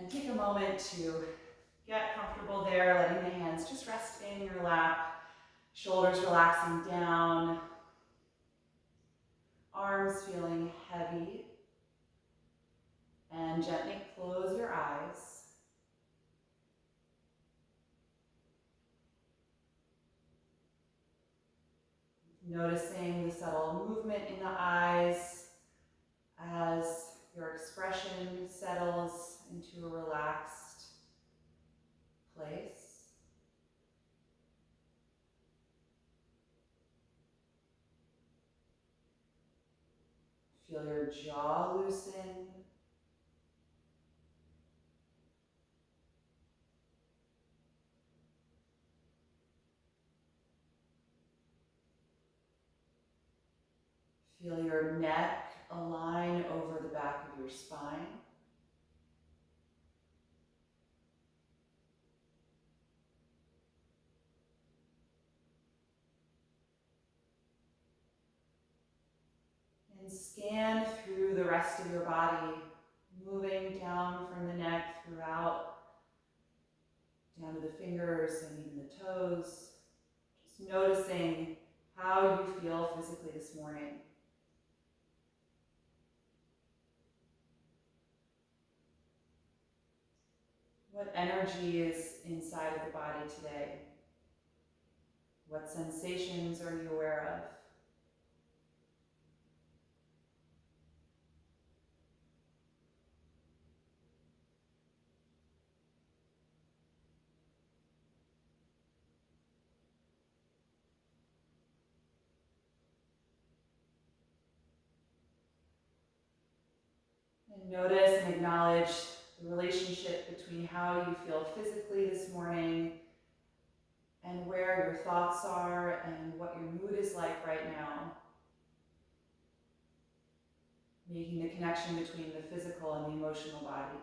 And take a moment to get comfortable there, letting the hands just rest in your lap, shoulders relaxing down, arms feeling heavy, and gently close your eyes. Noticing the subtle movement in the eyes as your expression settles into a relaxed place. Feel your jaw loosen. Feel your neck align over the back of your spine. And scan through the rest of your body, moving down from the neck throughout, down to the fingers and even the toes. Just noticing how you feel physically this morning. What energy is inside of the body today? What sensations are you aware of? And notice and acknowledge the relationship between how you feel physically this morning and where your thoughts are and what your mood is like right now. Making the connection between the physical and the emotional body.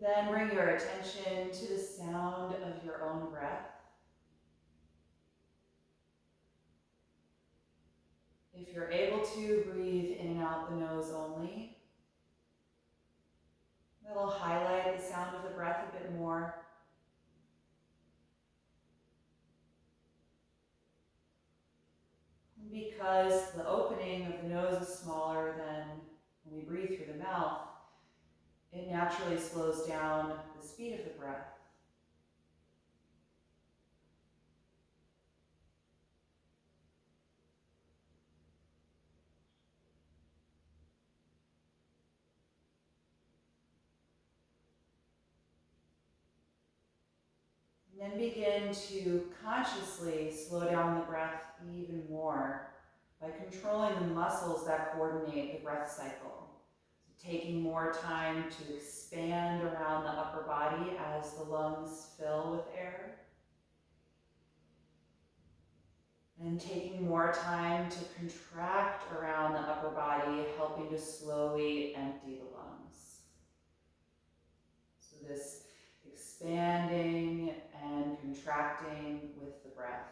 Then bring your attention to the sound of your own breath. If you're able to, breathe in and out the nose only. That'll highlight the sound of the breath a bit more. Because the opening of the nose is smaller than when we breathe through the mouth, it naturally slows down the speed of the breath. And then begin to consciously slow down the breath even more by controlling the muscles that coordinate the breath cycle. So taking more time to expand around the upper body as the lungs fill with air. And taking more time to contract around the upper body, helping to slowly empty the lungs. So this expanding and contracting with the breath.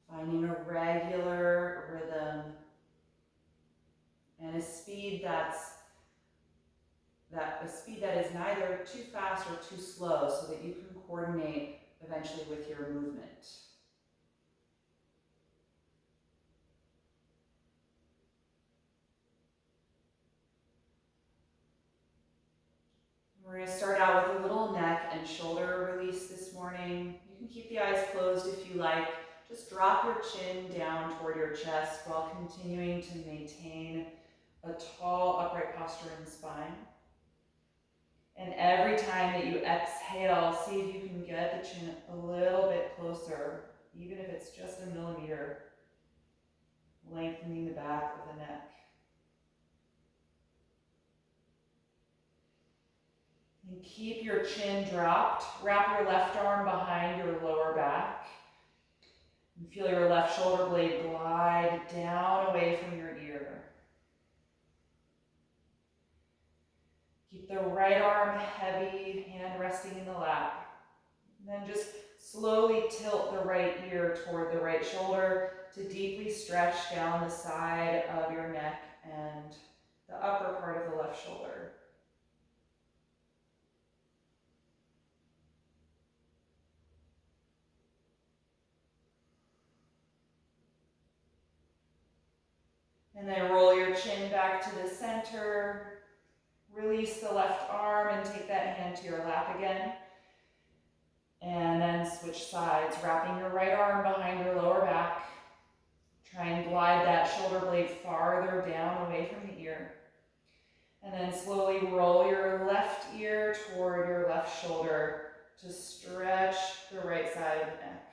Finding a regular rhythm and a speed that is neither too fast or too slow, so that you can coordinate eventually with your movement. We're going to start out with a little neck and shoulder release this morning. You can keep the eyes closed if you like. Just drop your chin down toward your chest while continuing to maintain a tall, upright posture in the spine. And every time that you exhale, see if you can get the chin a little bit closer, even if it's just a millimeter, lengthening the back of the neck. And keep your chin dropped. Wrap your left arm behind your lower back. And feel your left shoulder blade glide down away from your ear. Keep the right arm heavy, hand resting in the lap. And then just slowly tilt the right ear toward the right shoulder to deeply stretch down the side of your neck and the upper part of the left shoulder. And then roll your chin back to the center. Release the left arm and take that hand to your lap again. And then switch sides, wrapping your right arm behind your lower back. Try and glide that shoulder blade farther down away from the ear. And then slowly roll your left ear toward your left shoulder to stretch the right side of the neck.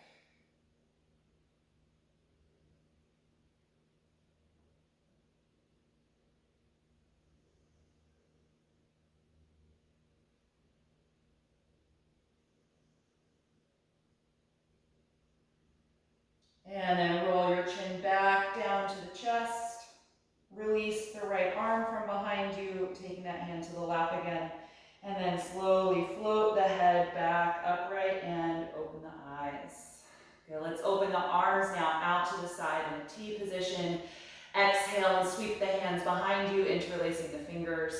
And then roll your chin back down to the chest. Release the right arm from behind you, taking that hand to the lap again. And then slowly float the head back upright and open the eyes. Okay, let's open the arms now out to the side in a T position. Exhale and sweep the hands behind you, interlacing the fingers.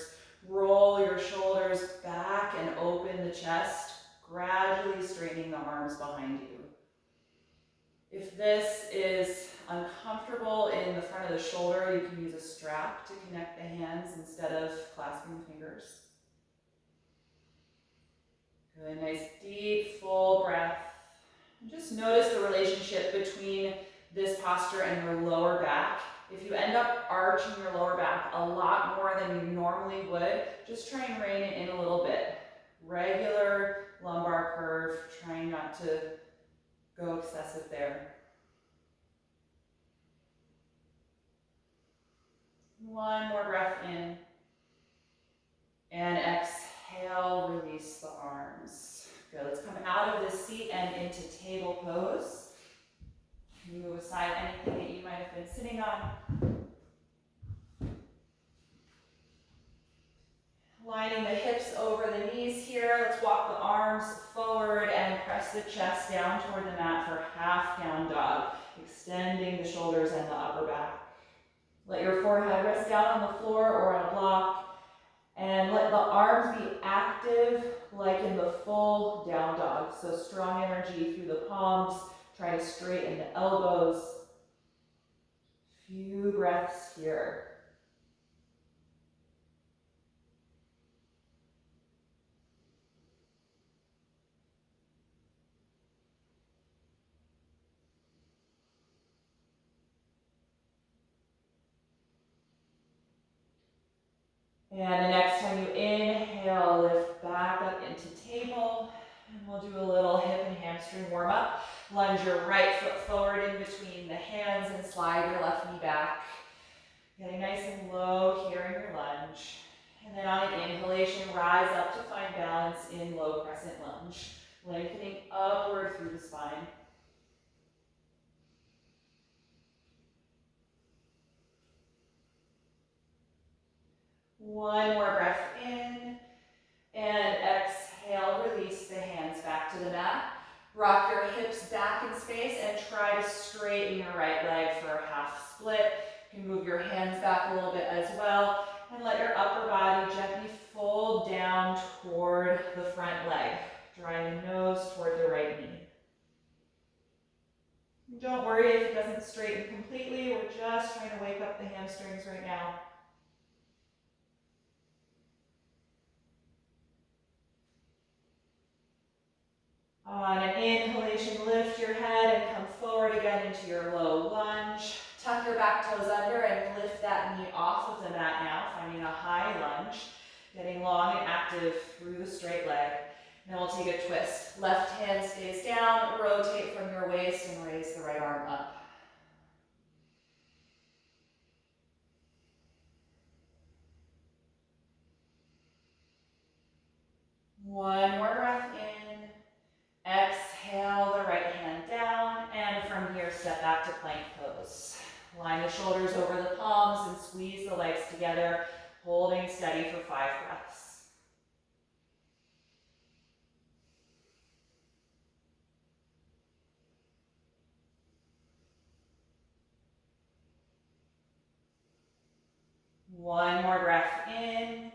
Roll your shoulders back and open the chest, gradually straightening the arms behind you. If this is uncomfortable in the front of the shoulder, you can use a strap to connect the hands instead of clasping the fingers. Good, nice deep, full breath. And just notice the relationship between this posture and your lower back. If you end up arching your lower back a lot more than you normally would, just try and rein it in a little bit. Regular lumbar curve, trying not to go excessive there. One more breath in. And exhale, release the arms. Good, let's come out of this seat and into table pose. Move aside anything that you might have been sitting on. Lining the hips over the knees here. Let's walk the arms forward and press the chest down toward the mat for half down dog, extending the shoulders and the upper back. Let your forehead rest down on the floor or on a block, and let the arms be active like in the full down dog. So strong energy through the palms. Try to straighten the elbows. Few breaths here. And the next time you inhale, lift back up into table. And we'll do a little hip and hamstring warm up. Lunge your right foot forward in between the hands and slide your left knee back. Getting nice and low here in your lunge. And then on an inhalation, rise up to find balance in low crescent lunge. Lengthening upward through the spine. One more breath in. And exhale, release the hands back to the mat. Rock your hips back in space and try to straighten your right leg for a half split. You can move your hands back a little bit as well. And let your upper body gently fold down toward the front leg. Drawing the nose toward the right knee. Don't worry if it doesn't straighten completely. We're just trying to wake up the hamstrings right now. On an inhalation, lift your head and come forward again into your low lunge. Tuck your back toes under and lift that knee off of the mat now, finding a high lunge. Getting long and active through the straight leg. Then we'll take a twist. Left hand stays down, rotate from your waist and raise the right arm up. One more breath in. Exhale the right hand down, and from here step back to plank pose. Line the shoulders over the palms and squeeze the legs together, holding steady for 5 breaths. One more breath in.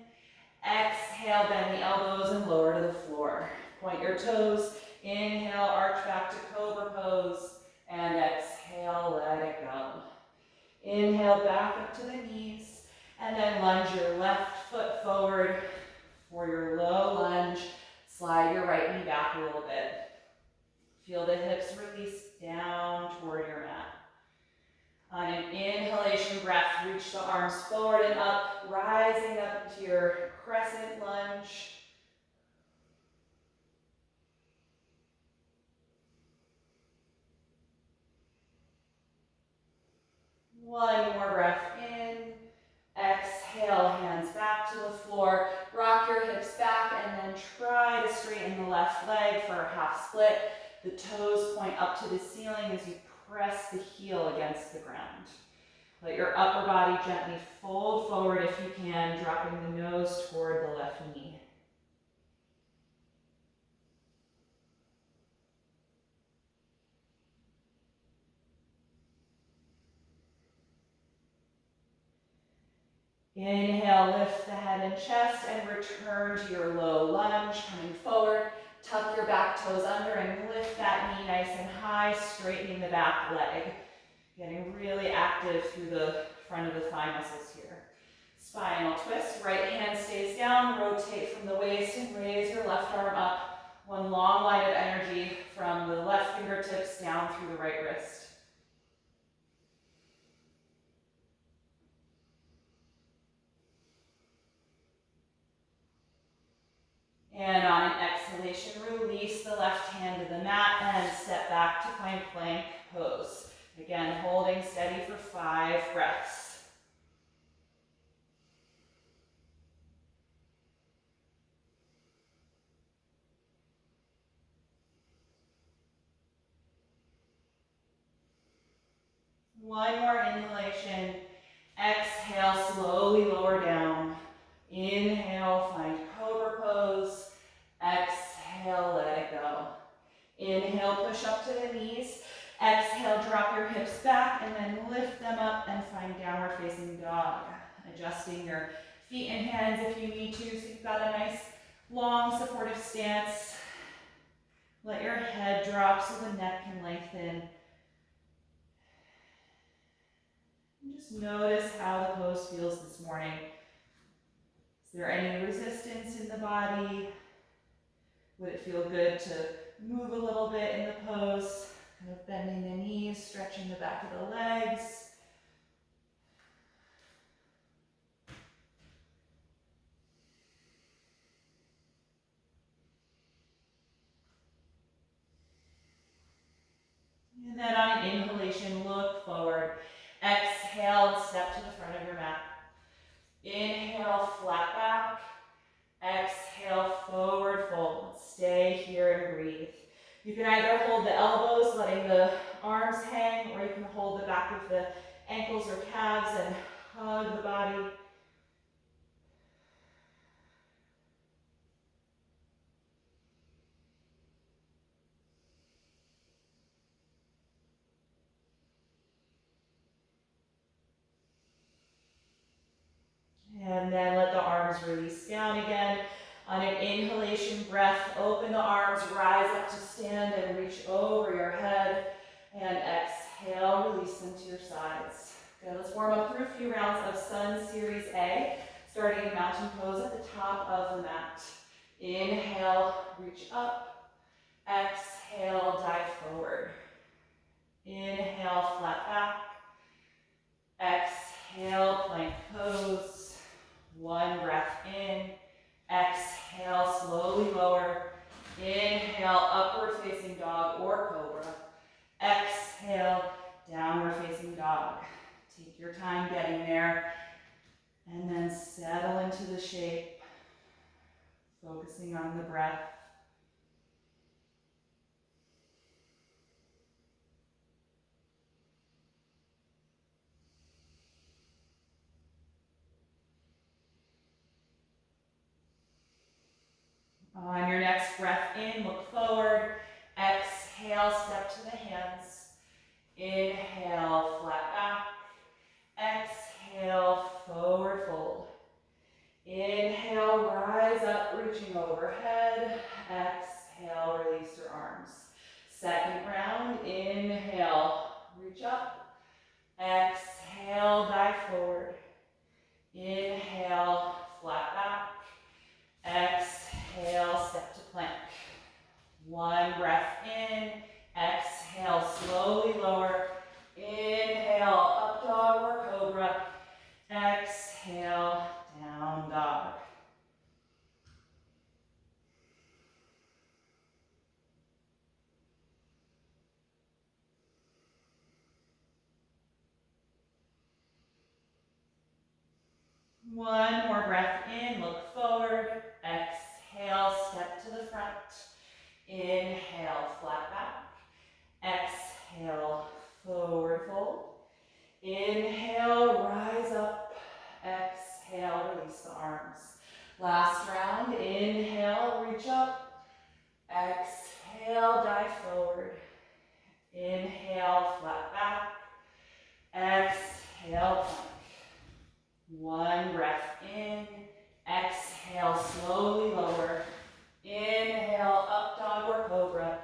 Exhale, bend the elbows and lower to the floor. Point your toes. Inhale, arch back to cobra pose. And exhale, let it go. Inhale, back up to the knees. And then lunge your left foot forward for your low lunge. Slide your right knee back a little bit. Feel the hips release down toward your mat. On an inhalation breath, reach the arms forward and up, rising up into your crescent lunge. One more breath in. Exhale, hands back to the floor. Rock your hips back and then try to straighten the left leg for a half split. The toes point up to the ceiling as you press the heel against the ground. Let your upper body gently fold forward if you can, dropping the nose toward the left knee. Inhale, lift the head and chest and return to your low lunge, coming forward. Tuck your back toes under and lift that knee nice and high, straightening the back leg. Getting really active through the front of the thigh muscles here. Spinal twist, right hand stays down, rotate from the waist and raise your left arm up. One long line of energy from the left fingertips down through the right wrist. And on an exhalation, release the left hand to the mat and step back to find plank pose. Again, holding steady for 5 breaths. One more inhalation. Exhale, slowly lower down. Inhale, find cobra pose. Exhale, let it go. Inhale, push up to the knees. Exhale, drop your hips back and then lift them up and find downward facing dog. Adjusting your feet and hands if you need to, so you've got a nice long supportive stance. Let your head drop so the neck can lengthen. And just notice how the pose feels this morning. Is there any resistance in the body? Would it feel good to move a little bit in the pose? Kind of bending the knees, stretching the back of the legs. And then on an inhalation, look forward. Exhale and step to the front of your mat. Inhale, flat back. Exhale, forward fold. Stay here and breathe. You can either hold the elbows, letting the arms hang, or you can hold the back of the ankles or calves and hug the body. And then let the arms release down again. On an inhalation breath, open the arms, rise up to stand and reach over your head. And exhale, release them to your sides. Good, let's warm up through a few rounds of Sun Series A, starting in mountain pose at the top of the mat. Inhale, reach up. Exhale, dive forward. Inhale, flat back. Exhale, plank pose. One breath in. dog or cobra. Exhale, downward facing dog. Take your time getting there, and then settle into the shape, focusing on the breath. On your next breath in, look forward. Exhale, step to the hands. Inhale, flat back. Exhale, forward fold. Inhale, rise up, reaching overhead. Exhale, release your arms. Second round, inhale, reach up. Exhale, dive forward. Inhale, flat back. Exhale, step to plank. One breath in. Exhale, slowly lower. Inhale, up dog or cobra. Exhale, down dog. One more breath in, look forward. Exhale, step to the front. Inhale, flat back. Exhale, forward fold. Inhale, rise up. Exhale, release the arms. Last round, inhale, reach up. Exhale, dive forward. Inhale, flat back. Exhale, plank. One breath in. Exhale, slowly lower. Inhale, up dog or cobra.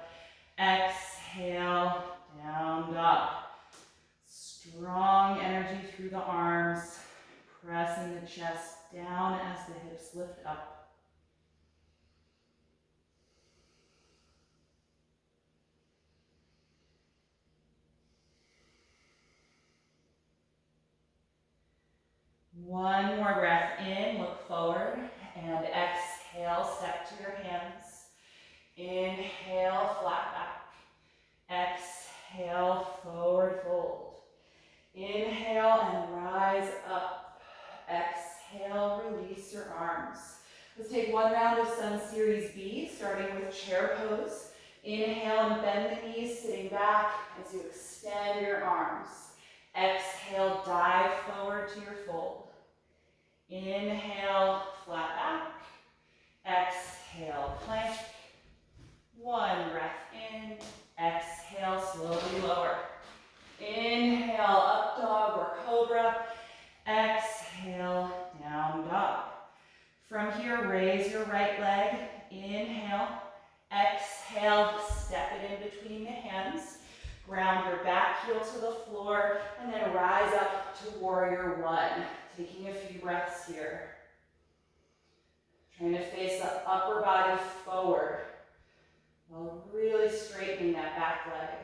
Exhale, down dog. Strong energy through the arms, pressing the chest down as the hips lift up. One more breath in, look forward, and exhale, step to your hands. Inhale, flat back. Exhale, forward fold. Inhale and rise up. Exhale, release your arms. Let's take one round of Sun Series B, starting with chair pose. Inhale and bend the knees, sitting back as you extend your arms. Exhale, dive forward to your fold. Inhale, flat back. Exhale, plank. One breath in. Exhale, slowly lower. Inhale, up dog or cobra. Exhale, down dog. From here, raise your right leg. Inhale. Exhale, step it in between the hands. Ground your back heel to the floor, and then rise up to warrior one. Taking a few breaths here. Trying to face the upper body forward while really straightening that back leg.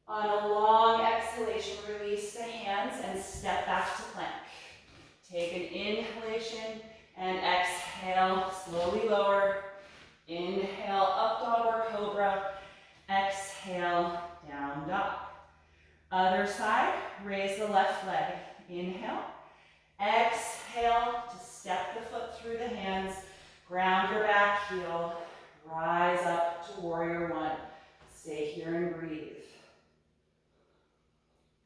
On a long exhalation, release the hands and step back to plank. Take an inhalation and exhale, slowly lower. Inhale, up dog or cobra. Exhale, down dog. Other side, raise the left leg. Inhale. Exhale to step the foot through the hands. Ground your back heel. Rise up to warrior one. Stay here and breathe.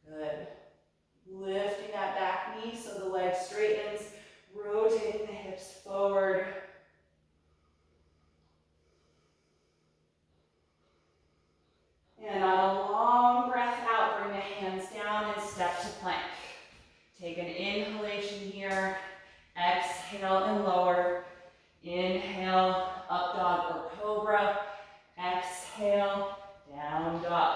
Good. Lifting that back knee so the leg straightens. Rotating the hips forward. And on a long breath out, bring the hands down and step to plank. Take an inhalation here. Exhale and lower. Inhale, up dog or cobra. Exhale, down dog.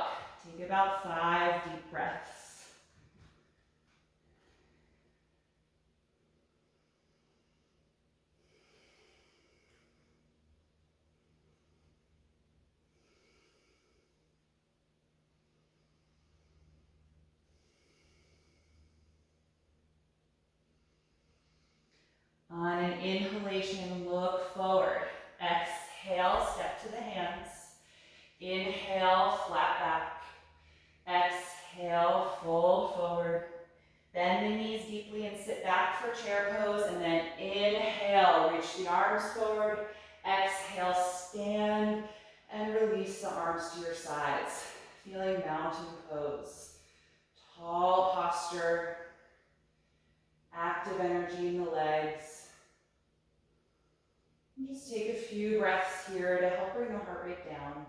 inhalation, look forward. Exhale, step to the hands. Inhale, flat back. Exhale, fold forward. Bend the knees deeply and sit back for chair pose. And then inhale, reach the arms forward. Exhale, stand and release the arms to your sides. Feeling mountain pose. Tall posture. Active energy in the legs. And just take a few breaths here to help bring the heart rate down.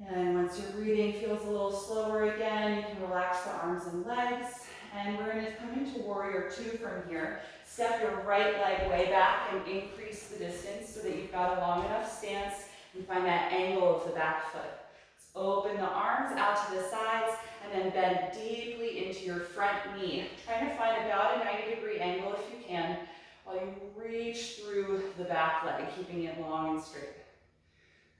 And once your breathing feels a little slower again, you can relax the arms and legs. And we're going to come into warrior two from here. Step your right leg way back and increase the distance so that you've got a long enough stance and find that angle of the back foot. Let's open the arms out to the sides and then bend deeply into your front knee. Trying to find about a 90-degree angle if you can while you reach through the back leg, keeping it long and straight.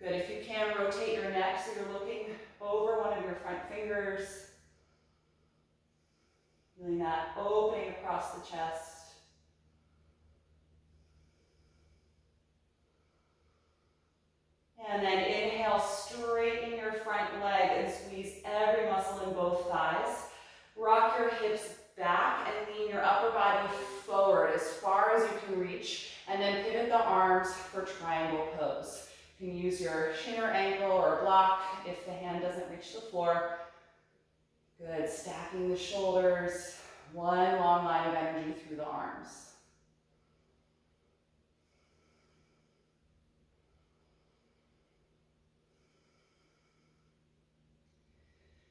Good, if you can, rotate your neck so you're looking over one of your front fingers. Feeling that opening across the chest. And then inhale, straighten your front leg and squeeze every muscle in both thighs. Rock your hips back and lean your upper body forward as far as you can reach. And then pivot the arms for triangle pose. You can use your shin or ankle or block if the hand doesn't reach the floor. Good, stacking the shoulders, one long line of energy through the arms.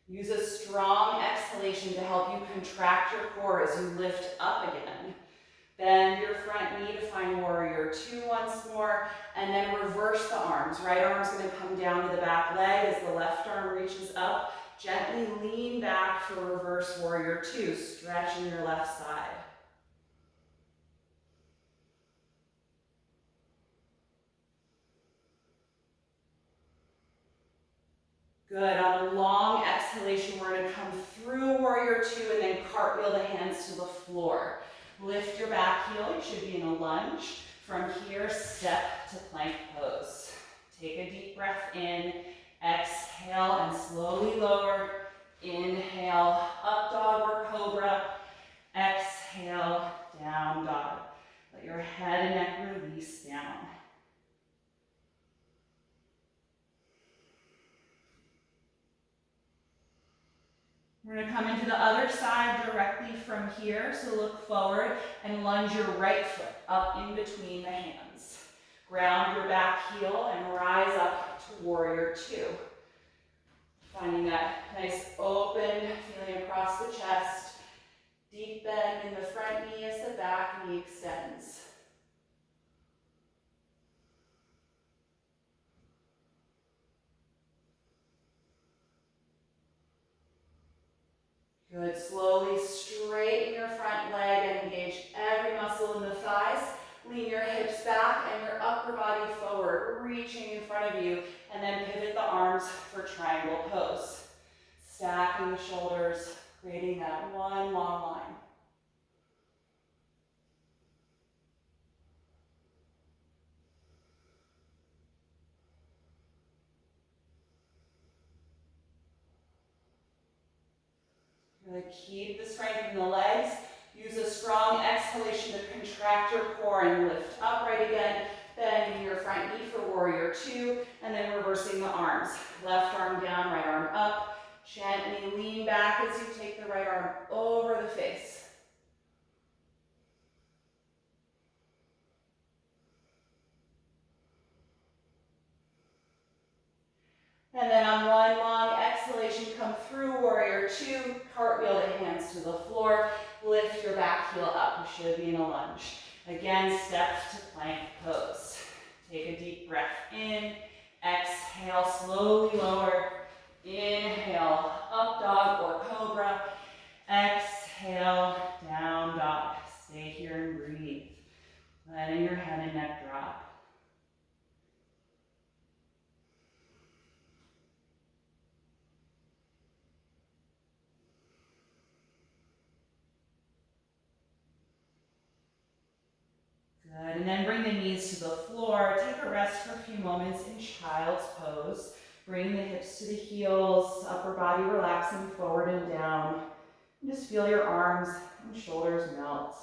Use a strong exhalation to help you contract your core as you lift up again. Bend your front knee to find warrior two once more, and then reverse the arms. Right arm's going to come down to the back leg as the left arm reaches up. Gently lean back for reverse warrior two, stretching your left side. Good, on a long exhalation, we're going to come through warrior two and then cartwheel the hands to the floor. Lift your back heel, you should be in a lunge. From here, step to plank pose. Take a deep breath in, exhale and slowly lower. Inhale, up dog or cobra. Exhale, down dog. Let your head and neck release down. We're going to come into the other side directly from here, so look forward and lunge your right foot up in between the hands. Ground your back heel and rise up to warrior two. Finding that nice open feeling across the chest. Deep bend in the front knee as the back knee extends. Good, slowly straighten your front leg and engage every muscle in the thighs. Lean your hips back and your upper body forward, reaching in front of you, and then pivot the arms for triangle pose. Stacking the shoulders, creating that one long line. You're going to keep the strength in the legs. Use a strong exhalation to contract your core and lift upright again. Bending your front knee for warrior two, and then reversing the arms. Left arm down, right arm up. Gently lean back as you take the right arm over the face. And then on one long exhalation, come through warrior two, cartwheel the hands to the floor, lift your back heel up. You should be in a lunge. Again, step to plank pose. Take a deep breath in, exhale, slowly lower. Inhale, up dog or cobra. Exhale, down dog. Stay here and breathe. letting your head and neck drop. Good, and then bring the knees to the floor. Take a rest for a few moments in child's pose. Bring the hips to the heels, upper body relaxing forward and down. And just feel your arms and shoulders melt.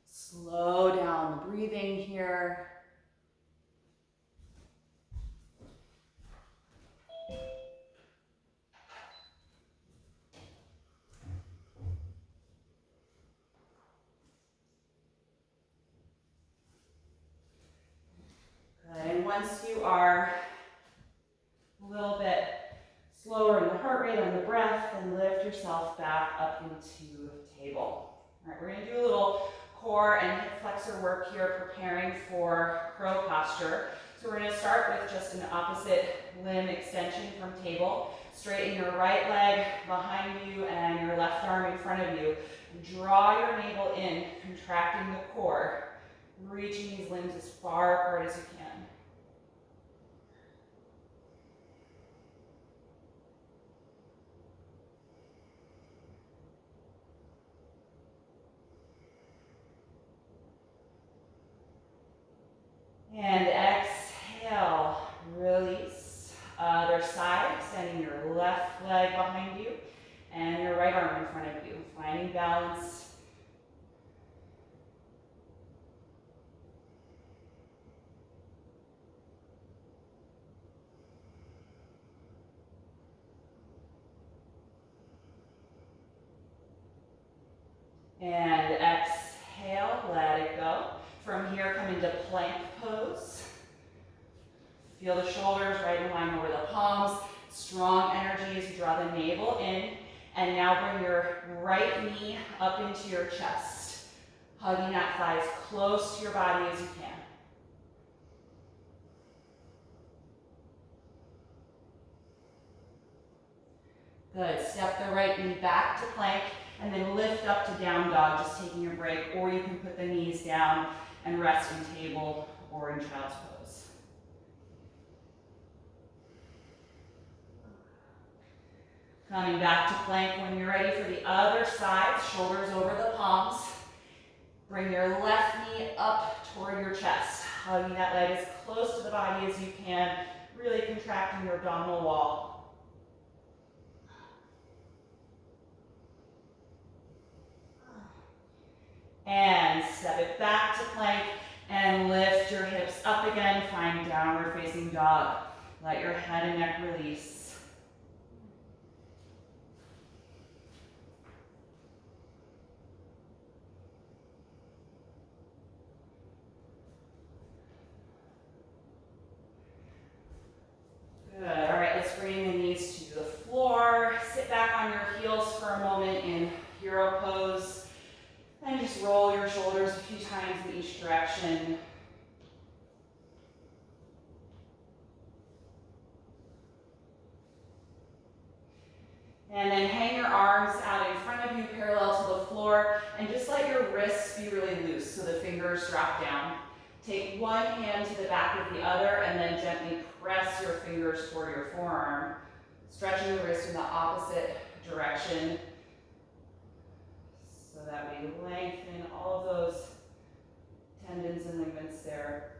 Slow down the breathing here. Good, and once you are a little bit slower in the heart rate on the breath, then lift yourself back up into table. All right, we're going to do a little core and hip flexor work here, preparing for crow posture. So we're going to start with just an opposite limb extension from table. Straighten your right leg behind you and your left arm in front of you. Draw your navel in, contracting the core, reaching these limbs as far apart as you can. And exhale, release. Other side, extending your left leg behind you and your right arm in front of you. Finding balance. And exhale, let it go. From here, come into plank pose. Feel the shoulders right in line over the palms. Strong energy as you draw the navel in. And now bring your right knee up into your chest. Hugging that thigh as close to your body as you can. Good, step the right knee back to plank and then lift up to down dog, just taking your break, or you can put the knees down and rest in table or in child's pose. Coming back to plank when you're ready for the other side, shoulders over the palms. Bring your left knee up toward your chest, hugging that leg as close to the body as you can, really contracting your abdominal wall. And step it back to plank and lift your hips up again. Find downward facing dog. Let your head and neck release. Good. All right, let's bring the knees to the floor. Sit back on your heels for a moment in hero pose. And just roll your shoulders a few times in each direction. And then hang your arms out in front of you, parallel to the floor, and just let your wrists be really loose so the fingers drop down. Take one hand to the back of the other, and then gently press your fingers toward your forearm, stretching the wrist in the opposite direction, so that we lengthen all of those tendons and ligaments there.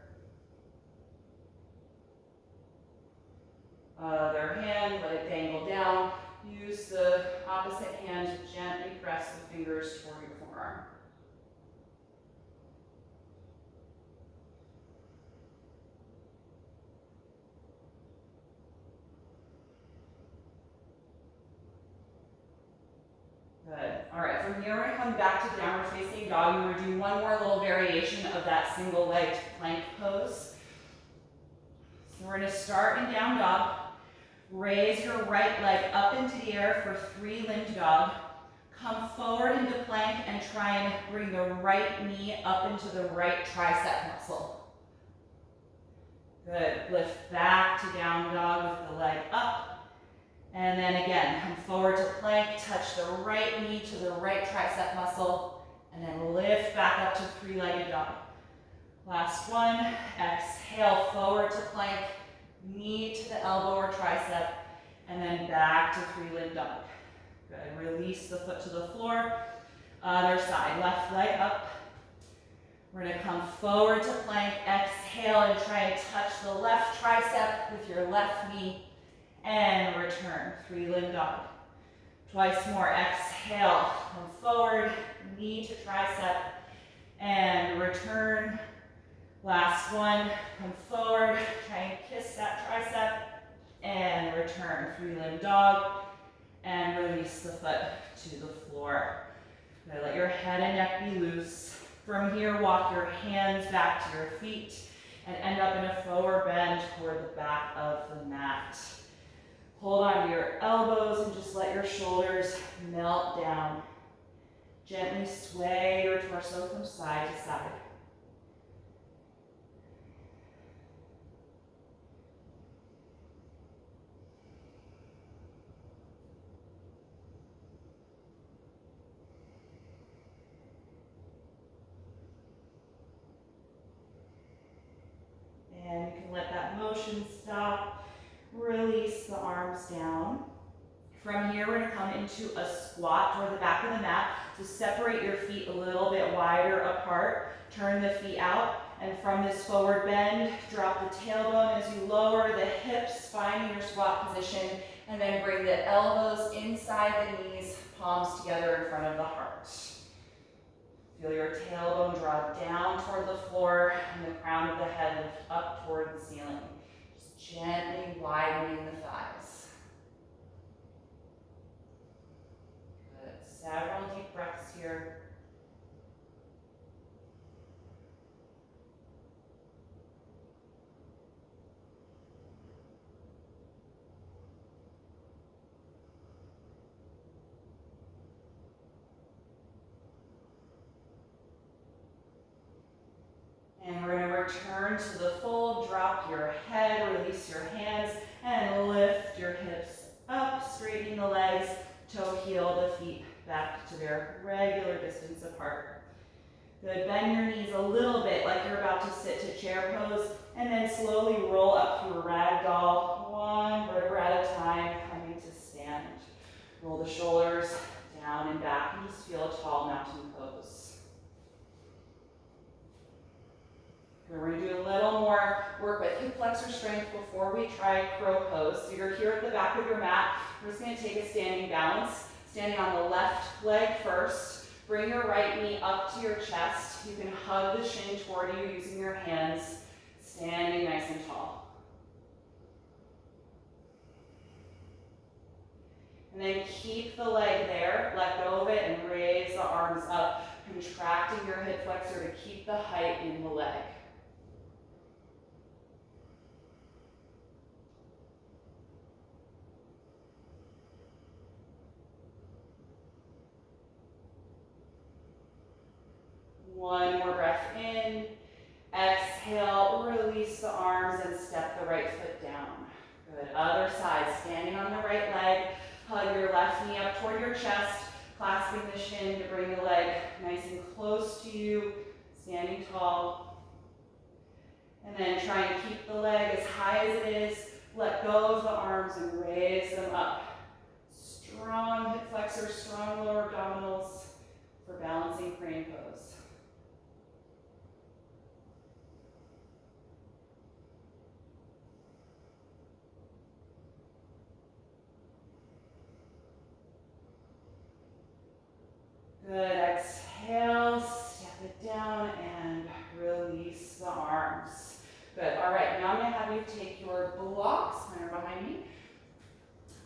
Other hand, let it dangle down. Use the opposite hand to gently press the fingers toward your forearm. Good. All right, from here we're going to come back to downward facing dog. We're going to do one more little variation of that single legged plank pose. So we're going to start in down dog. Raise your right leg up into the air for three-limbed dog. Come forward into plank and try and bring the right knee up into the right tricep muscle. Good. Lift back to down dog with the leg up. And then again, come forward to plank, touch the right knee to the right tricep muscle, and then lift back up to three-legged dog. Last one, exhale, forward to plank, knee to the elbow or tricep, and then back to three-limb dog. Good, release the foot to the floor. Other side, left leg up. We're gonna come forward to plank, exhale, and try and touch the left tricep with your left knee, and return, three-limb dog. Twice more, exhale, come forward, knee to tricep, and return. Last one, come forward, try and kiss that tricep, and return, three-limb dog, and release the foot to the floor. Good. Let your head and neck be loose. From here, walk your hands back to your feet, and end up in a forward bend toward the back of the mat. Hold on to your elbows and just let your shoulders melt down. Gently sway your torso from side to side. And you can let that motion stop. Release the arms down. From here, we're gonna come into a squat toward the back of the mat. So separate your feet a little bit wider apart. Turn the feet out. And from this forward bend, drop the tailbone as you lower the hips, finding your squat position. And then bring the elbows inside the knees, palms together in front of the heart. Feel your tailbone draw down toward the floor and the crown of the head lift up toward the ceiling. Just gently widening the thighs. Good. Several deep breaths here. And we're going to return to the full, drop your head, release your hands, and lift your hips up, straightening the legs, toe heel the feet back to their regular distance apart. Good, bend your knees a little bit like you're about to sit to chair pose, and then slowly roll up through ragdoll, one vertebra at a time, coming to stand. Roll the shoulders down and back, and just feel a tall mountain pose. We're going to do a little more work with hip flexor strength before we try crow pose. So you're here at the back of your mat. We're just going to take a standing balance. Standing on the left leg first. Bring your right knee up to your chest. You can hug the shin toward you using your hands. Standing nice and tall. And then keep the leg there. Let go of it and raise the arms up. Contracting your hip flexor to keep the height in the leg. One more breath in. Exhale, release the arms and step the right foot down. Good. Other side, standing on the right leg. Hug your left knee up toward your chest, clasping the shin to bring the leg nice and close to you, standing tall. And then try and keep the leg as high as it is. Let go of the arms and raise them up. Strong hip flexors, strong lower abdominals for balancing crane pose. Good, exhale, step it down and release the arms. Good, all right, now I'm gonna have you take your blocks, mine are behind me.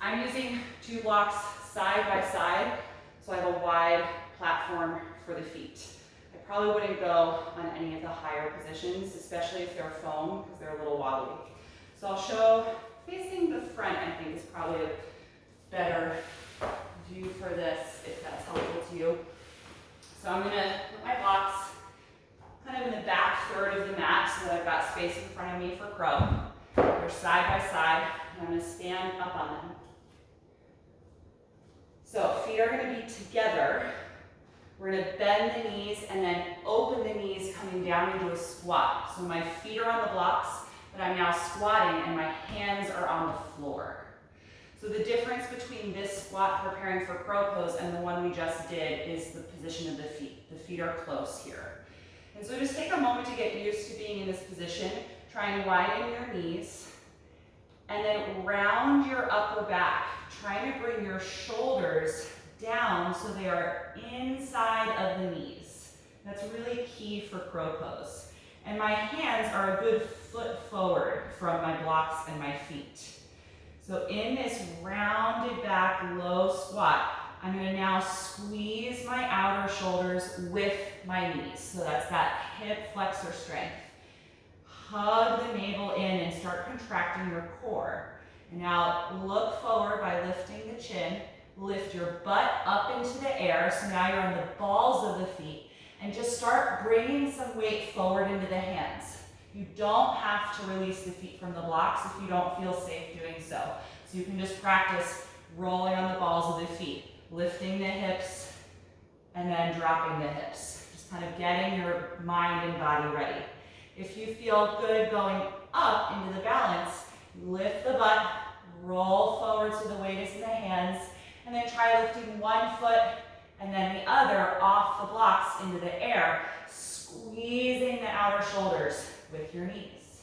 I'm using 2 blocks side by side, so I have a wide platform for the feet. I probably wouldn't go on any of the higher positions, especially if they're foam, because they're a little wobbly. So I'll show, facing the front, I think is probably a better view for this, if that's helpful to you. So I'm gonna put my blocks kind of in the back third of the mat so that I've got space in front of me for crow. They're side by side, and I'm gonna stand up on them. So feet are going to be together. We're going to bend the knees and then open the knees coming down into a squat. So my feet are on the blocks, but I'm now squatting and my hands are on the floor. So the difference between this squat preparing for crow pose and the one we just did is the position of the feet. The feet are close here. And so just take a moment to get used to being in this position. Try and widen your knees. And then round your upper back. Trying to bring your shoulders down so they are inside of the knees. That's really key for crow pose. And my hands are a good foot forward from my blocks and my feet. So in this rounded back low squat, I'm going to now squeeze my outer shoulders with my knees. So that's that hip flexor strength. Hug the navel in and start contracting your core. And now look forward by lifting the chin. Lift your butt up into the air. So now you're on the balls of the feet. And just start bringing some weight forward into the hands. You don't have to release the feet from the blocks if you don't feel safe doing so. So you can just practice rolling on the balls of the feet, lifting the hips, and then dropping the hips. Just kind of getting your mind and body ready. If you feel good going up into the balance, lift the butt, roll forward so the weight is in the hands, and then try lifting one foot and then the other off the blocks into the air, squeezing the outer shoulders with your knees.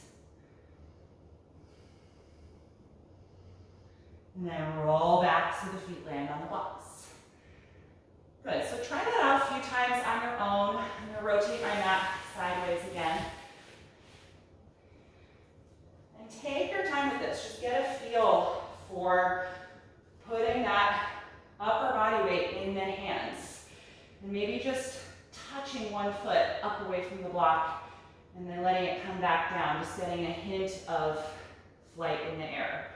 And then roll back so the feet land on the blocks. Good, so try that out a few times on your own. I'm going to rotate my mat sideways again. And take your time with this. Just get a feel for putting that upper body weight in the hands. And maybe just touching one foot up away from the block and then letting it come back down, just getting a hint of flight in the air.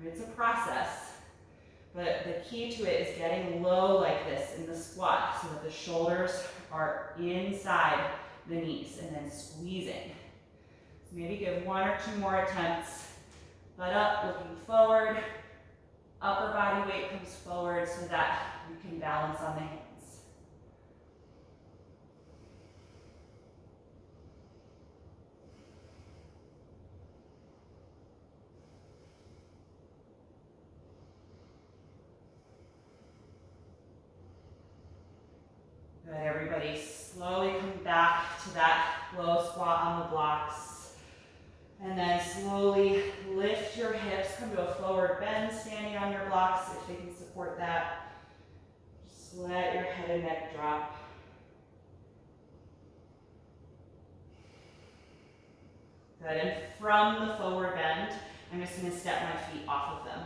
It's a process, but the key to it is getting low like this in the squat so that the shoulders are inside the knees and then squeezing. So maybe give one or two more attempts. Butt up, looking forward. Upper body weight comes forward so that you can balance on the hands. Good, everybody slowly come back to that low squat on the blocks. And then slowly lift your hips, come to a forward bend, standing on your blocks if they can support that. Just let your head and neck drop. Good, and from the forward bend, I'm just going to step my feet off of them.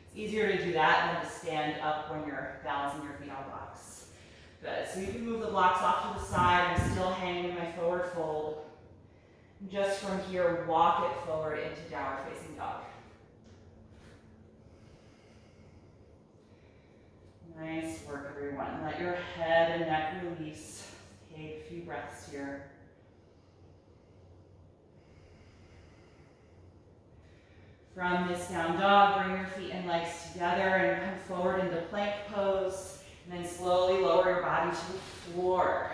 It's easier to do that than to stand up when you're balancing your feet on blocks. Good, so you can move the blocks off to the side. I'm still hanging in my forward fold. Just from here, walk it forward into downward facing dog. Nice work, everyone. Let your head and neck release. Take a few breaths here. From this down dog, bring your feet and legs together and come forward into plank pose. And then slowly lower your body to the floor.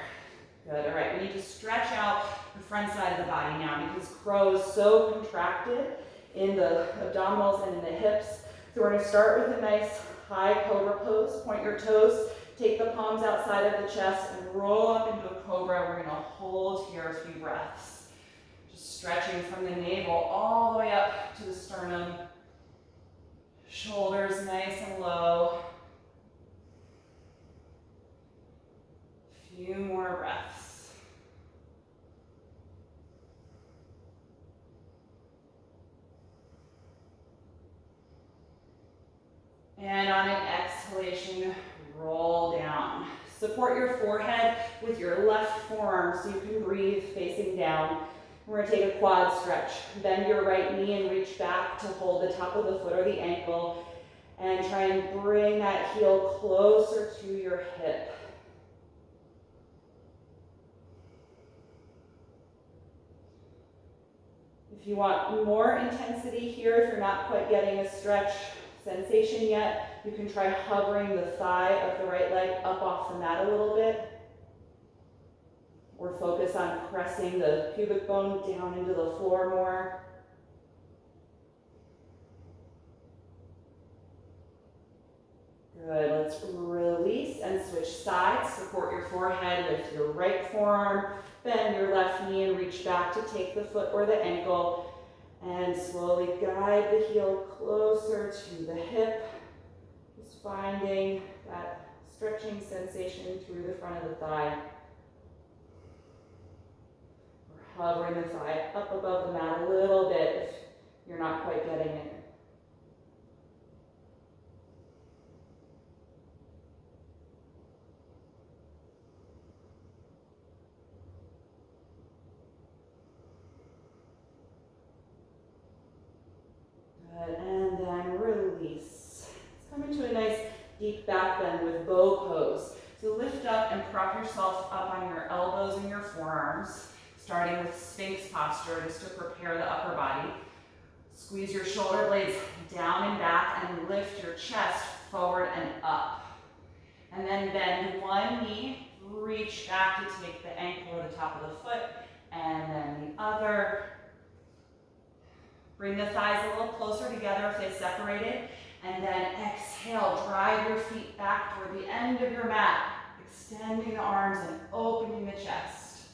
Good, all right, we need to stretch out the front side of the body now because crow is so contracted in the abdominals and in the hips. So we're gonna start with a nice high cobra pose. Point your toes, take the palms outside of the chest and roll up into a cobra. We're gonna hold here a few breaths. Just stretching from the navel all the way up to the sternum. Shoulders nice and low. Few more breaths. And on an exhalation, roll down. Support your forehead with your left forearm so you can breathe facing down. We're going to take a quad stretch. Bend your right knee and reach back to hold the top of the foot or the ankle. And try and bring that heel closer to your hip. If you want more intensity here, if you're not quite getting a stretch sensation yet, You can try hovering the thigh of the right leg up off the mat a little bit, or focus on pressing the pubic bone down into the floor more. Good, let's release and switch sides. Support your forehead with your right forearm. Bend your left knee and reach back to take the foot or the ankle. And slowly guide the heel closer to the hip. Just finding that stretching sensation through the front of the thigh. We're hovering the thigh up above the mat a little bit if you're not quite getting it. Good, and then release. Let's come into a nice deep back bend with bow pose. So lift up and prop yourself up on your elbows and your forearms, starting with Sphinx posture just to prepare the upper body. Squeeze your shoulder blades down and back and lift your chest forward and up. And then bend one knee, reach back to take the ankle or the top of the foot, and then the other. Bring the thighs a little closer together if they separated, and then exhale, drive your feet back toward the end of your mat, extending the arms and opening the chest.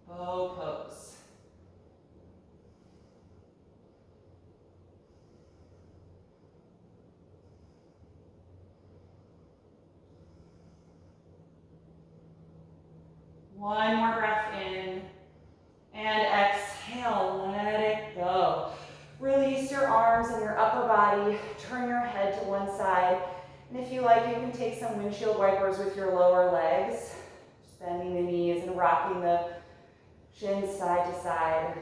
Bow pose. One more breath in, and exhale, let it go. Release your arms and your upper body, turn your head to one side, and if you like, you can take some windshield wipers with your lower legs, just bending the knees and rocking the shins side to side.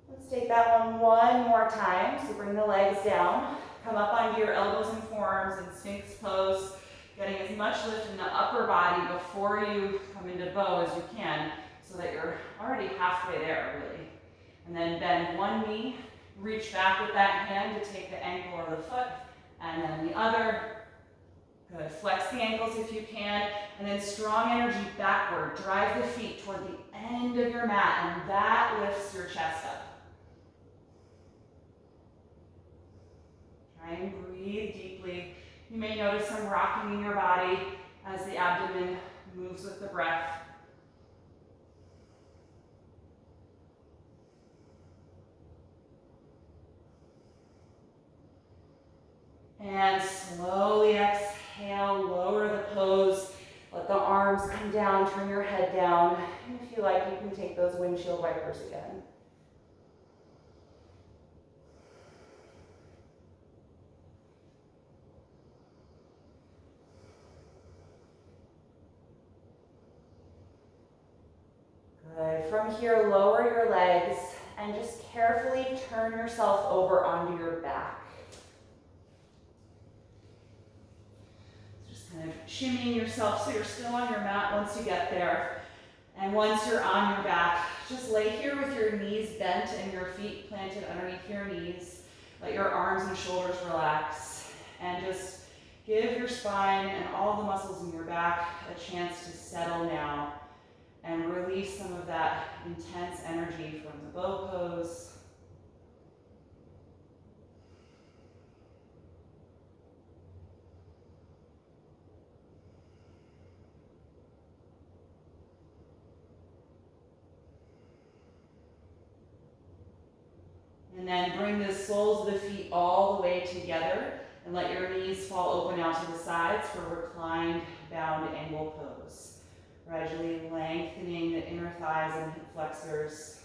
Let's take that one more time. So bring the legs down. Come up onto your elbows and forearms in Sphinx pose, getting as much lift in the upper body before you come into bow as you can, so that you're already halfway there, really. And then bend one knee, reach back with that hand to take the ankle or the foot, and then the other. Good, flex the ankles if you can, and then strong energy backward. Drive the feet toward the end of your mat, and that lifts your chest up. Try and breathe deeply. You may notice some rocking in your body as the abdomen moves with the breath. And slowly exhale, lower the pose. Let the arms come down, turn your head down. And if you like, you can take those windshield wipers again. Good. From here, lower your legs and just carefully turn yourself over onto your back. Just kind of shimmying yourself so you're still on your mat once you get there. And once you're on your back, just lay here with your knees bent and your feet planted underneath your knees. Let your arms and shoulders relax. And just give your spine and all the muscles in your back a chance to settle now. And release some of that intense energy from the bow pose. And then bring the soles of the feet all the way together and let your knees fall open out to the sides for reclined bound angle pose. Gradually lengthening the inner thighs and hip flexors.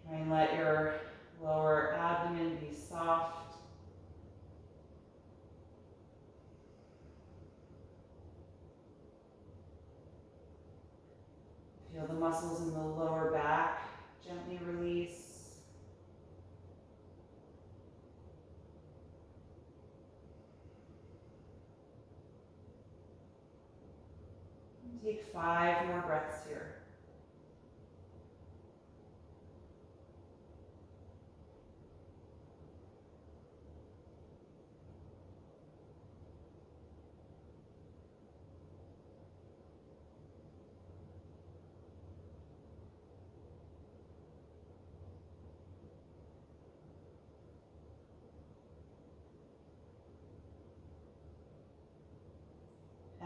Try and let your lower abdomen be soft. Feel the muscles in the lower back gently release. Take 5 more breaths here.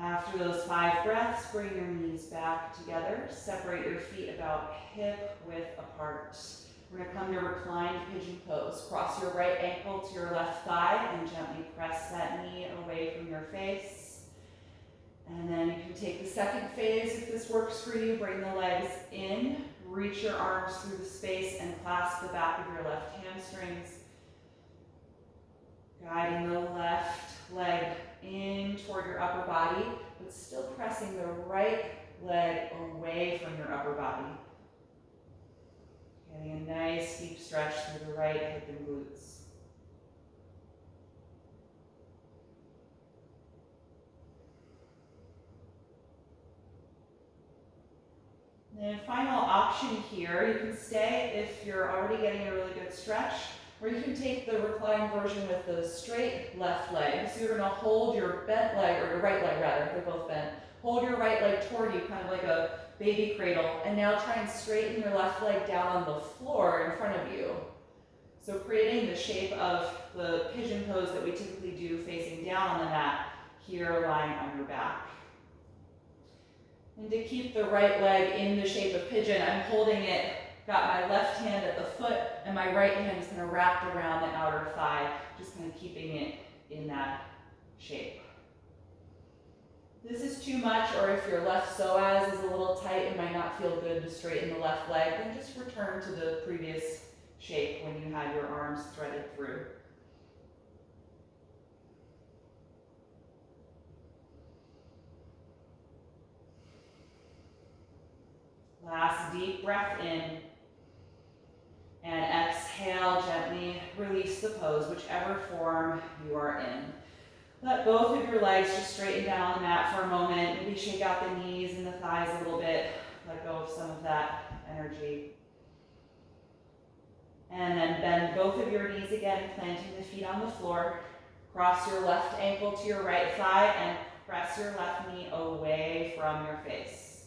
After those 5 breaths, bring your knees back together. Separate your feet about hip width apart. We're going to come to reclined pigeon pose. Cross your right ankle to your left thigh and gently press that knee away from your face. And then you can take the second phase if this works for you. Bring the legs in, reach your arms through the space and clasp the back of your left hamstrings. Guiding the left leg in toward your upper body, but still pressing the right leg away from your upper body. Getting a nice deep stretch through the right hip and glutes. And final option here, you can stay if you're already getting a really good stretch, or you can take the reclined version with the straight left leg. So you're going to hold your bent leg, or your right leg rather, they're both bent. Hold your right leg toward you, kind of like a baby cradle, and now try and straighten your left leg down on the floor in front of you. So creating the shape of the pigeon pose that we typically do facing down on the mat, here lying on your back. And to keep the right leg in the shape of pigeon, I'm holding it, got my left hand at the foot, and my right hand is kind of wrapped around the outer thigh, just kind of keeping it in that shape. This is too much, or if your left psoas is a little tight and might not feel good to straighten the left leg, then just return to the previous shape when you had your arms threaded through. Last deep breath in, and exhale, gently release the pose, whichever form you are in. Let both of your legs just straighten down on the mat for a moment. Maybe shake out the knees and the thighs a little bit. Let go of some of that energy. And then bend both of your knees again, planting the feet on the floor. Cross your left ankle to your right thigh and press your left knee away from your face.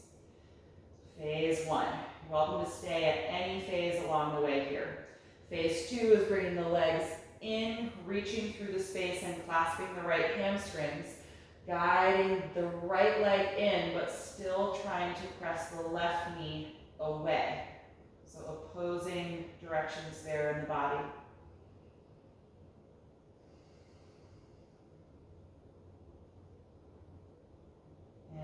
Phase 1. You're welcome to stay at any phase along the way here. Phase 2 is bringing the legs in, reaching through the space and clasping the right hamstrings, guiding the right leg in, but still trying to press the left knee away. So opposing directions there in the body.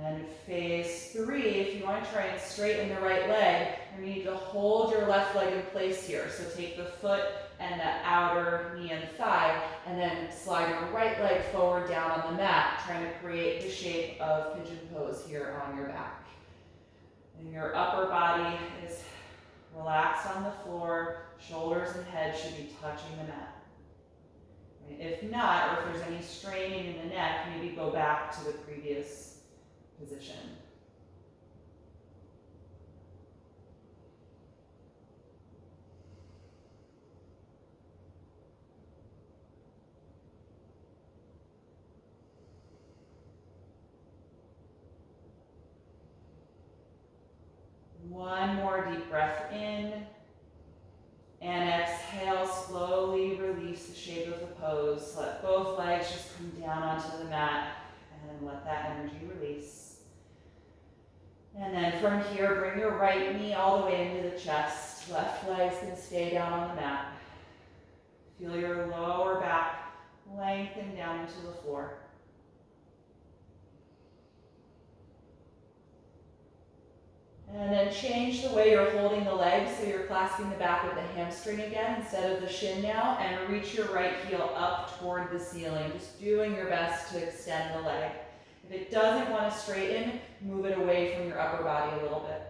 And phase 3, if you want to try and straighten the right leg, you need to hold your left leg in place here. So take the foot and the outer knee and thigh, and then slide your right leg forward down on the mat, trying to create the shape of pigeon pose here on your back. And your upper body is relaxed on the floor, shoulders and head should be touching the mat. If not, or if there's any straining in the neck, maybe go back to the previous position. One more deep breath in, and exhale, slowly release the shape of the pose. Let both legs just come down onto the mat and let that energy release. And then from here, bring your right knee all the way into the chest. Left legs can stay down on the mat. Feel your lower back lengthen down into the floor. And then change the way you're holding the legs, so you're clasping the back of the hamstring again instead of the shin now, and reach your right heel up toward the ceiling, just doing your best to extend the leg. If it doesn't want to straighten, move it away from your upper body a little bit.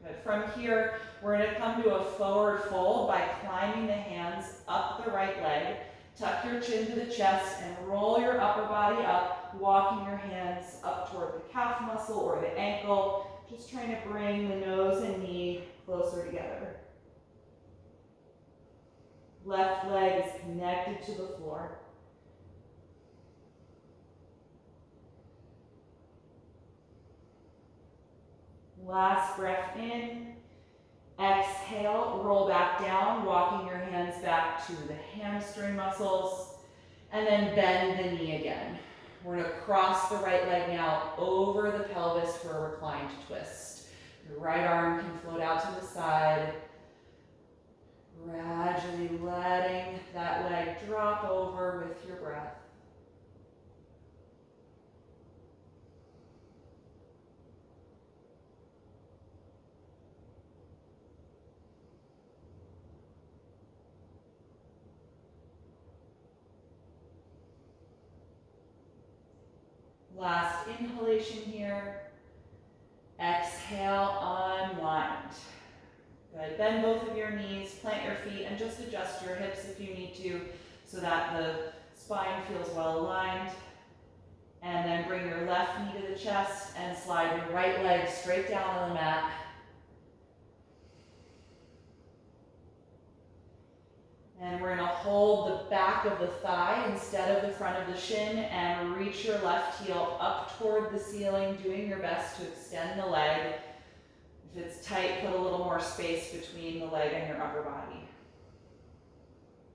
But from here, we're going to come to a forward fold by climbing the hands up the right leg Tuck your chin to the chest and roll your upper body up, walking your hands up toward the calf muscle or the ankle, just trying to bring the nose and knee closer together. Left leg is connected to the floor. Last breath in. Exhale, roll back down, walking your hands back to the hamstring muscles, and then bend the knee again. We're gonna cross the right leg now over the pelvis for a reclined twist. Your right arm can float out to the side, gradually letting that leg drop over with your breath. Last inhalation here. Exhale, unwind. Good. Bend both of your knees, plant your feet, and just adjust your hips if you need to so that the spine feels well aligned. And then bring your left knee to the chest and slide your right leg straight down on the mat. And we're going to hold the back of the thigh instead of the front of the shin and reach your left heel up toward the ceiling, doing your best to extend the leg. If it's tight, put a little more space between the leg and your upper body.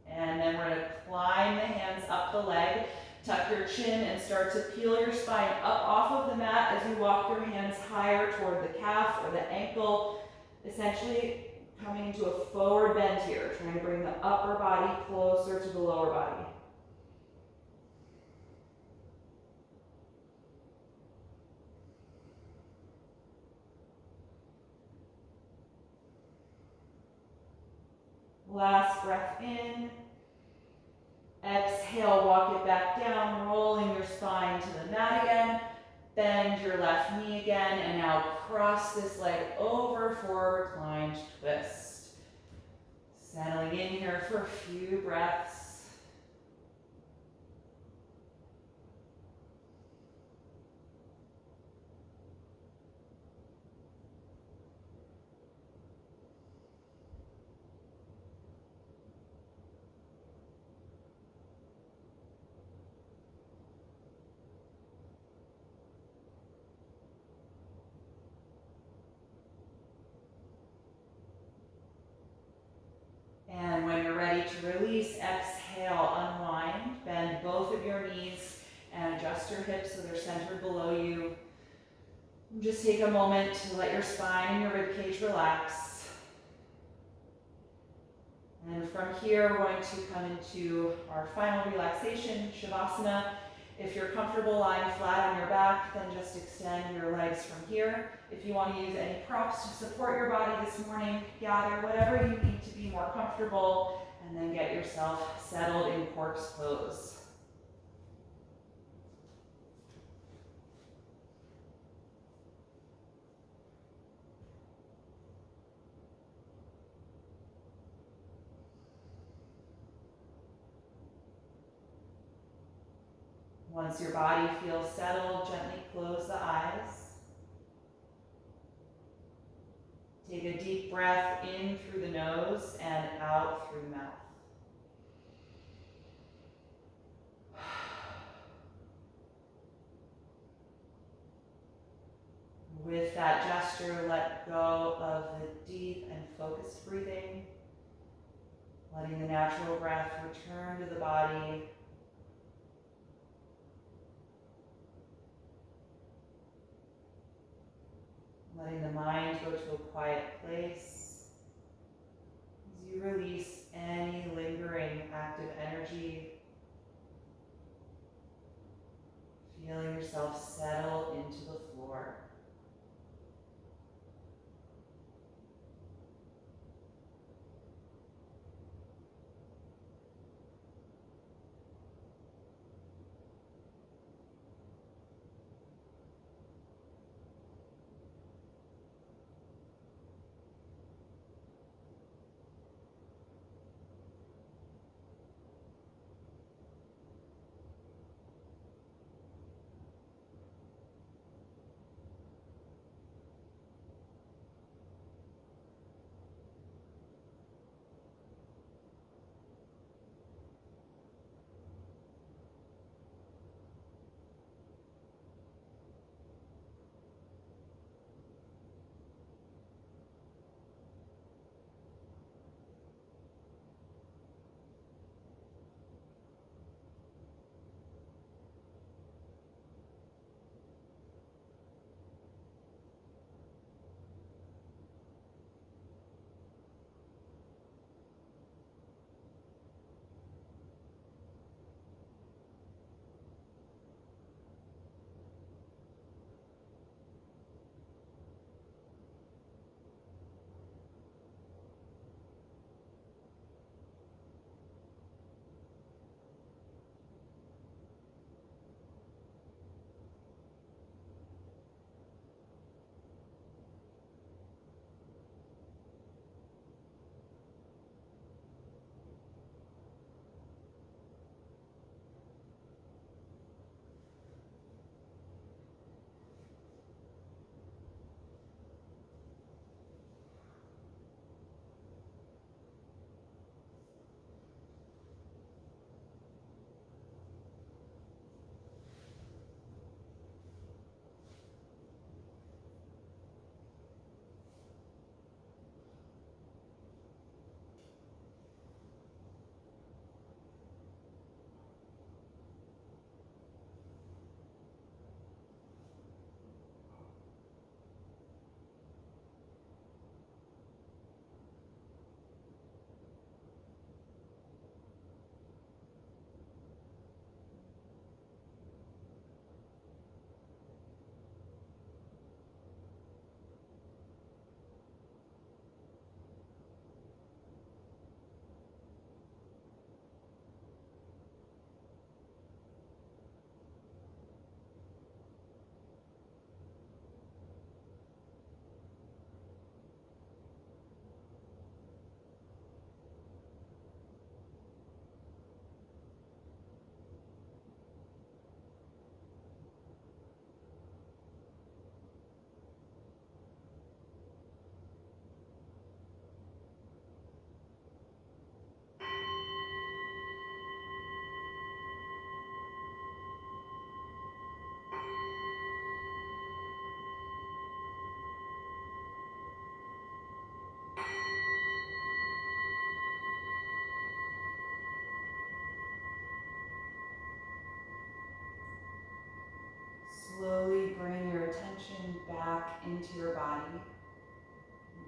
And then we're going to climb the hands up the leg, tuck your chin, and start to peel your spine up off of the mat as you walk your hands higher toward the calf or the ankle, essentially coming into a forward bend here, trying to bring the upper body closer to the lower body. Last breath in. Exhale, walk it back down, rolling your spine to the mat again. Bend your left knee again, and now cross this leg over for a reclined twist. Settling in here for a few breaths. And when you're ready to release, exhale, unwind. Bend both of your knees and adjust your hips so they're centered below you. And just take a moment to let your spine and your ribcage relax. And from here, we're going to come into our final relaxation, Shavasana. If you're comfortable lying flat on your back, then just extend your legs from here. If you want to use any props to support your body this morning, gather whatever you need to be more comfortable, and then get yourself settled in corpse pose. Once your body feels settled, gently close the eyes. Take a deep breath in through the nose and out through the mouth. With that gesture, let go of the deep and focused breathing, letting the natural breath return to the body. Letting the mind go to a quiet place as you release any lingering active energy. Feeling yourself settle into the floor.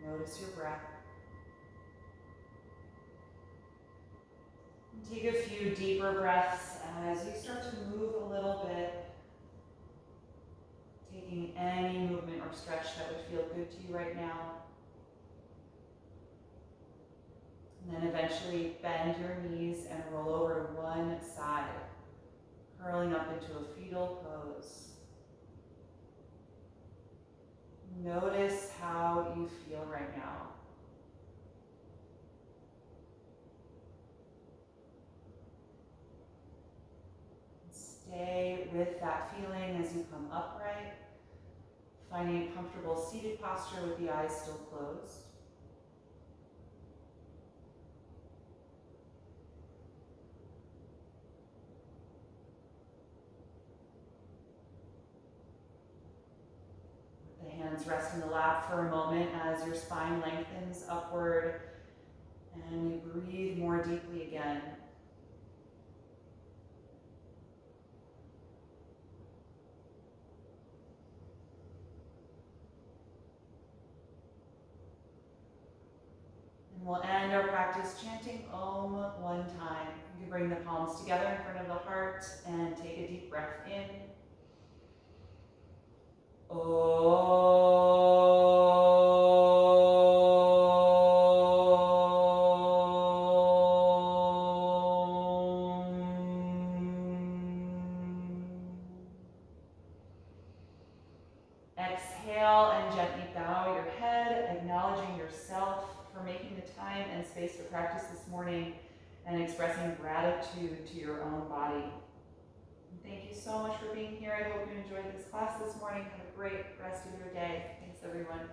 Notice your breath. Take a few deeper breaths as you start to move a little bit, taking any movement or stretch that would feel good to you right now. And then eventually bend your knees and roll over to one side, curling up into a fetal pose. Notice how you feel right now. Stay with that feeling as you come upright, finding a comfortable seated posture with the eyes still closed. Let the hands rest in the lap for a moment as your spine lengthens upward and you breathe more deeply again. We'll end our practice chanting Om one time. You can bring the palms together in front of the heart and take a deep breath in. Om. Exhale and gently bow your head, acknowledging yourself for making the time and space to practice this morning and expressing gratitude to your own body. And thank you so much for being here. I hope you enjoyed this class this morning. Have a great rest of your day. Thanks, everyone.